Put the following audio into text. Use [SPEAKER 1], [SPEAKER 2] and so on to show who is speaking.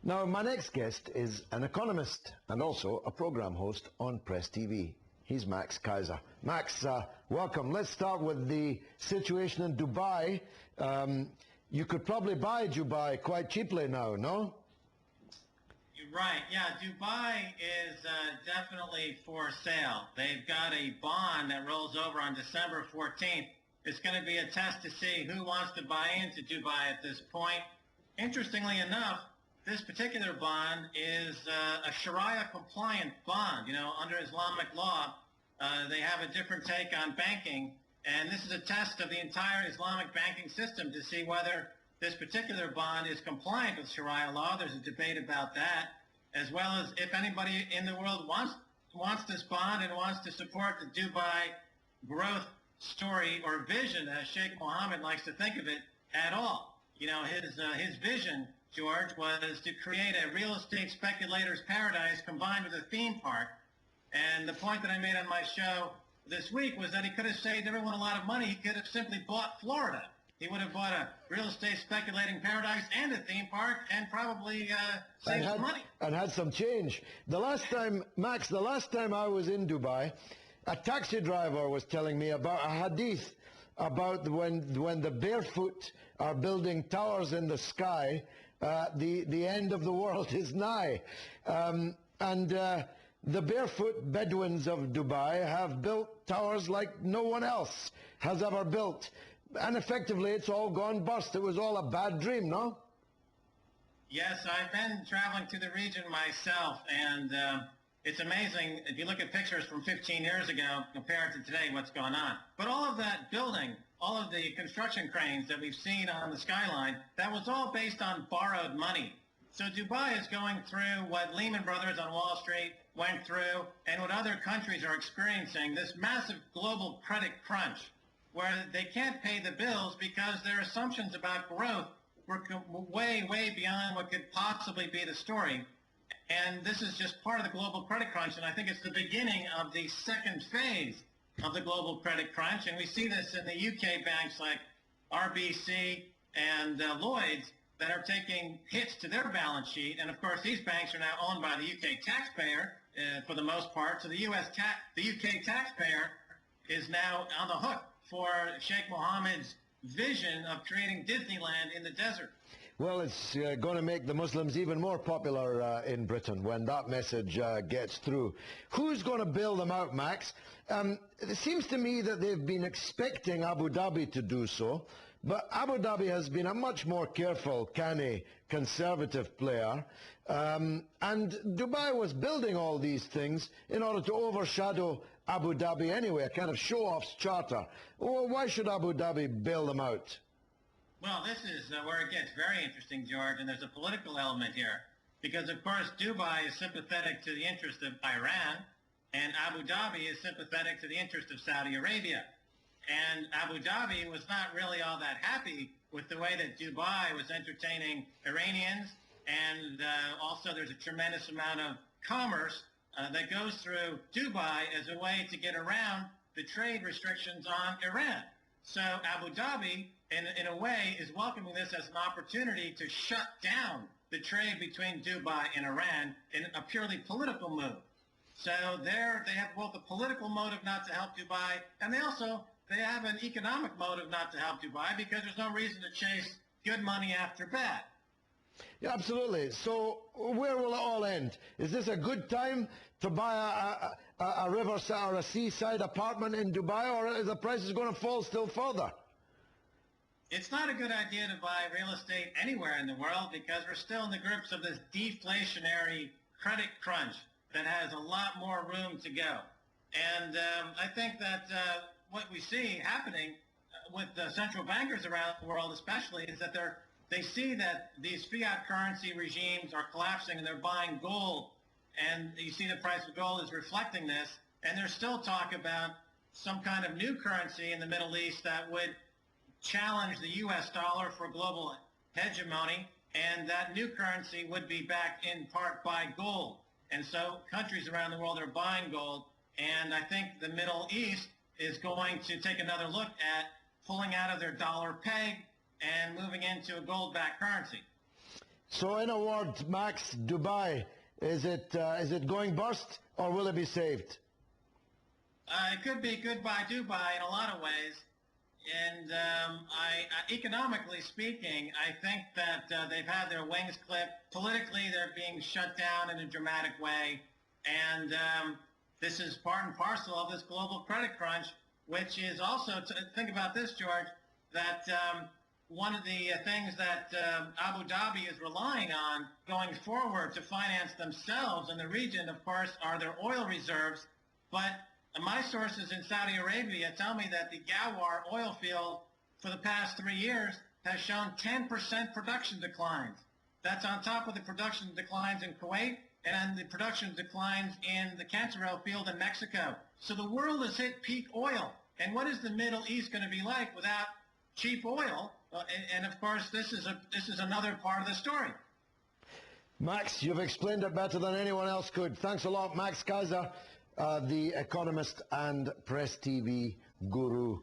[SPEAKER 1] Now, my next guest is an economist and also a program host on Press TV. He's Max Keiser. Max, welcome. Let's start with the situation in Dubai. You could probably buy Dubai quite cheaply now, no?
[SPEAKER 2] You're right. Yeah, Dubai is definitely for sale. They've got a bond that rolls over on December 14th. It's going to be a test to see who wants to buy into Dubai at this point. Interestingly enough, this particular bond is a Sharia-compliant bond. You know, under Islamic law, they have a different take on banking, and this is a test of the entire Islamic banking system to see whether this particular bond is compliant with Sharia law. There's a debate about that, as well as if anybody in the world wants this bond and wants to support the Dubai growth story or vision, as Sheikh Mohammed likes to think of it, at all. You know, his vision, George, was to create a real estate speculator's paradise combined with a theme park. And the point that I made on my show this week was that he could have saved everyone a lot of money. He could have simply bought Florida. He would have bought a real estate speculating paradise and a theme park and probably saved some money.
[SPEAKER 1] And had some change. The last time, Max, the last time I was in Dubai, a taxi driver was telling me about a hadith about when the barefoot are building towers in the sky, the end of the world is nigh. The barefoot Bedouins of Dubai have built towers like no one else has ever built. And effectively, it's all gone bust. It was all a bad dream, no?
[SPEAKER 2] Yes, I've been traveling to the region myself, and it's amazing if you look at pictures from 15 years ago compared to today what's going on. But all of that building, all of the construction cranes that we've seen on the skyline, that was all based on borrowed money. So Dubai is going through what Lehman Brothers on Wall Street went through and what other countries are experiencing, this massive global credit crunch where they can't pay the bills because their assumptions about growth were way, way beyond what could possibly be the story. And this is just part of the global credit crunch, and I think it's the beginning of the second phase of the global credit crunch. And we see this in the UK banks like RBC and Lloyds that are taking hits to their balance sheet. And of course, these banks are now owned by the UK taxpayer for the most part. So the UK taxpayer is now on the hook for Sheikh Mohammed's vision of creating Disneyland in the desert.
[SPEAKER 1] Well, it's going to make the Muslims even more popular in Britain when that message gets through. Who's going to bail them out, Max? It seems to me that they've been expecting Abu Dhabi to do so, but Abu Dhabi has been a much more careful, canny, conservative player. And Dubai was building all these things in order to overshadow Abu Dhabi anyway, a kind of show-off's charter. Well, why should Abu Dhabi bail them out?
[SPEAKER 2] Well, this is where it gets very interesting, George, and there's a political element here. Because, of course, Dubai is sympathetic to the interest of Iran, and Abu Dhabi is sympathetic to the interest of Saudi Arabia. And Abu Dhabi was not really all that happy with the way that Dubai was entertaining Iranians, and also there's a tremendous amount of commerce that goes through Dubai as a way to get around the trade restrictions on Iran. So Abu Dhabi, in a way, is welcoming this as an opportunity to shut down the trade between Dubai and Iran in a purely political move. So they have both a political motive not to help Dubai, and they have an economic motive not to help Dubai because there's no reason to chase good money after bad.
[SPEAKER 1] Yeah, absolutely. So where will it all end? Is this a good time to buy a riverside or a seaside apartment in Dubai, or is the prices going to fall still further?
[SPEAKER 2] It's not a good idea to buy real estate anywhere in the world because we're still in the grips of this deflationary credit crunch that has a lot more room to go. And I think that what we see happening with the central bankers around the world especially is that they see that these fiat currency regimes are collapsing and they're buying gold. And you see the price of gold is reflecting this. And there's still talk about some kind of new currency in the Middle East that would challenge the U.S. dollar for global hegemony. And that new currency would be backed in part by gold. And so countries around the world are buying gold. And I think the Middle East is going to take another look at pulling out of their dollar peg and moving into a gold-backed currency.
[SPEAKER 1] So in a word, Max, Dubai, is it going bust or will it be saved?
[SPEAKER 2] It could be goodbye Dubai in a lot of ways. And economically speaking, I think that they've had their wings clipped. Politically, they're being shut down in a dramatic way. And this is part and parcel of this global credit crunch, which is also, think about this, George, that one of the things that Abu Dhabi is relying on going forward to finance themselves in the region, of course, are their oil reserves. But my sources in Saudi Arabia tell me that the Ghawar oil field for the past 3 years has shown 10% production declines. That's on top of the production declines in Kuwait and the production declines in the Cantarell field in Mexico. So the world has hit peak oil. And what is the Middle East going to be like without cheap oil? And of course, this is another part of the story.
[SPEAKER 1] Max, you've explained it better than anyone else could. Thanks a lot, Max Keiser, the economist and Press TV guru